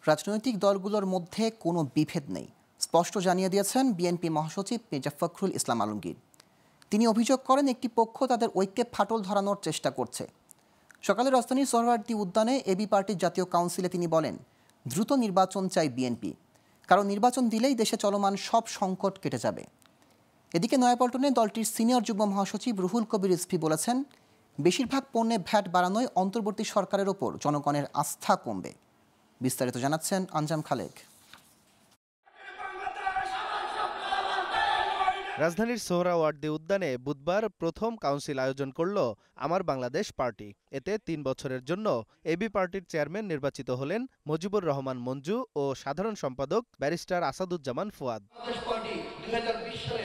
রাজনৈতিক দলগুলোর মধ্যে কোনো বিভেদ নেই, স্পষ্ট জানিয়ে দিয়েছেন বিএনপি মহাসচিব মির্জা ফখরুল ইসলাম আলমগীর। তিনি অভিযোগ করেন একটি পক্ষ তাদের ঐক্যে ফাটল ধরানোর চেষ্টা করছে। সকালে রাজধানীর সোহরাওয়ার্দী উদ্যানে এবি পার্টির জাতীয় কাউন্সিলে তিনি বলেন, দ্রুত নির্বাচন চাই বিএনপি, কারণ নির্বাচন দিলেই দেশে চলমান সব সংকট কেটে যাবে। এদিকে নয়াপল্টনে দলটির সিনিয়র যুগ্ম মহাসচিব রুহুল কবির রিজভী বলেছেন, বেশিরভাগ পণ্যে ভ্যাট বাড়ানোয় অন্তর্বর্তী সরকারের ওপর জনগণের আস্থা কমবে। বিস্তারিত জানাচ্ছেন আঞ্জাম খালেক। রাজধানীর সোহরাওয়ার্দী উদ্যানে বুধবার প্রথম কাউন্সিল আয়োজন করল আমার বাংলাদেশ পার্টি। এতে ৩ বছরের জন্য এবি পার্টির চেয়ারম্যান নির্বাচিত হলেন মুজিবুর রহমান মঞ্জু ও সাধারণ সম্পাদক ব্যারিস্টার আসাদুজ্জামান ফুয়াদ।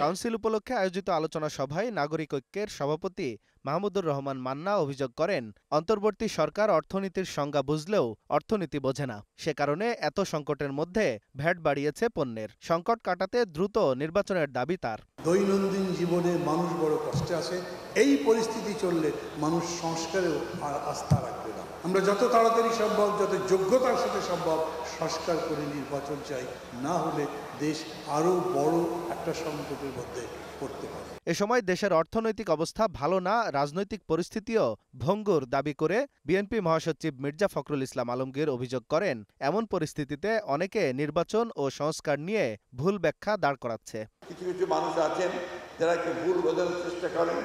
কাউন্সিল উপলক্ষে আয়োজিত আলোচনা সভায় নাগরিক ঐক্যের সভাপতি মাহমুদুর রহমান মান্না অভিযোগ করেন, অন্তর্বর্তী সরকার অর্থনীতির সংজ্ঞা বুঝলেও অর্থনীতি বোঝে না, সে কারণে এত সংকটের মধ্যে ভ্যাট বাড়িয়েছে পণ্যের। সংকট কাটাতে দ্রুত নির্বাচনের দাবি তার। দৈনন্দিন জীবনে মানুষ বড় কষ্টে আছে, এই পরিস্থিতি চললে মানুষ সংস্কারেও আর আস্থা রাখবে না। আমরা যত তাড়াতাড়ি সম্ভব, যত যোগ্যতার সাথে সম্ভব সংস্কার করে নির্বাচন চাই, না হলে দেশ আরও বড় একটা সংকটের মধ্যে পড়তে পারে। এ সময় দেশের অর্থনৈতিক অবস্থা ভালো না, রাজনৈতিক পরিস্থিতিও ভঙ্গুর দাবি করে বিএনপি মহাসচিব মির্জা ফখরুল ইসলাম আলমগীর অভিযোগ করেন, এমন পরিস্থিতিতে অনেকে নির্বাচন ও সংস্কার নিয়ে ভুল ব্যাখ্যা দাঁড় করাচ্ছে। কিছু কিছু মানুষ আছেন যারা একটু ভুল বোঝানোর চেষ্টা করেন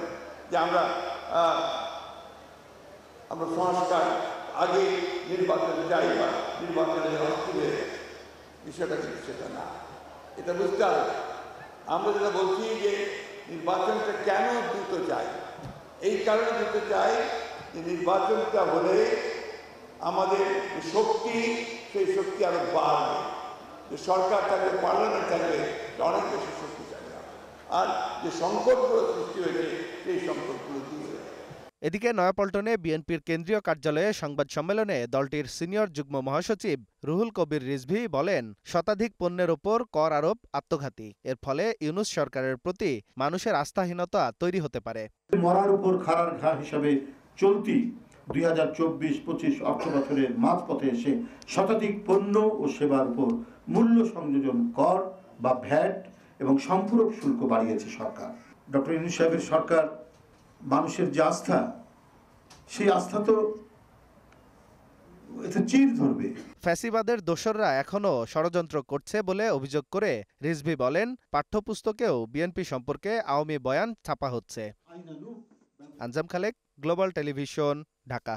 যে আমরা সংস্কার আগে নির্বাচনে যাই বা নির্বাচনে বিষয়টা কিন্তু সেটা না। এটা বুঝতে হবে। আমরা যেটা বলছি যে নির্বাচনটা কেন দ্রুত চাই, এই কারণে দ্রুত চাই যে নির্বাচনটা হলে আমাদের শক্তি, সেই শক্তি আরো বাড়বে। যে সরকার থাকবে, পার্লামেন্ট থাকবে, অনেক বেশি শক্তি চাইবে, আর যে সংকটগুলো সৃষ্টি হয়েছে সেই সংকটগুলো দূর হয়ে যাবে। এদিকে নয়াপল্টনে বিএনপির কেন্দ্রীয় কার্যালয়ে সংবাদ সম্মেলনে দলটির সিনিয়র যুগ্ম মহাসচিব রুহুল কবির রিজভী বলেন, শতাধিক পণ্যের ওপর কর আরোপ আত্মঘাতী। এর ফলে ইউনূস সরকারের প্রতি মানুষের আস্থাহীনতা তৈরি হতে পারে। মরার উপর খাড়ার ঘা হিসাবে চলতি 2024-25 অর্থ বছরের মাঝপথে এসে শতাধিক পণ্য ও সেবার উপর মূল্য সংযোজন কর বা ভ্যাট এবং সম্পূরক শুল্ক বাড়িয়েছে সরকার। ডক্টর ইউনূস সাহেবের সরকার মানুষের যে আস্থা, সেই আস্থা তো এটা চির ধরবে। ফ্যাসিবাদের দোসররা এখনো ষড়যন্ত্র করছে বলে অভিযোগ করে রিজভী বলেন, পাঠ্যপুস্তকেও বিএনপি সম্পর্কে আওয়ামী বয়ান ছাপা হচ্ছে। আঞ্জাম খালেক, গ্লোবাল টেলিভিশন, ঢাকা।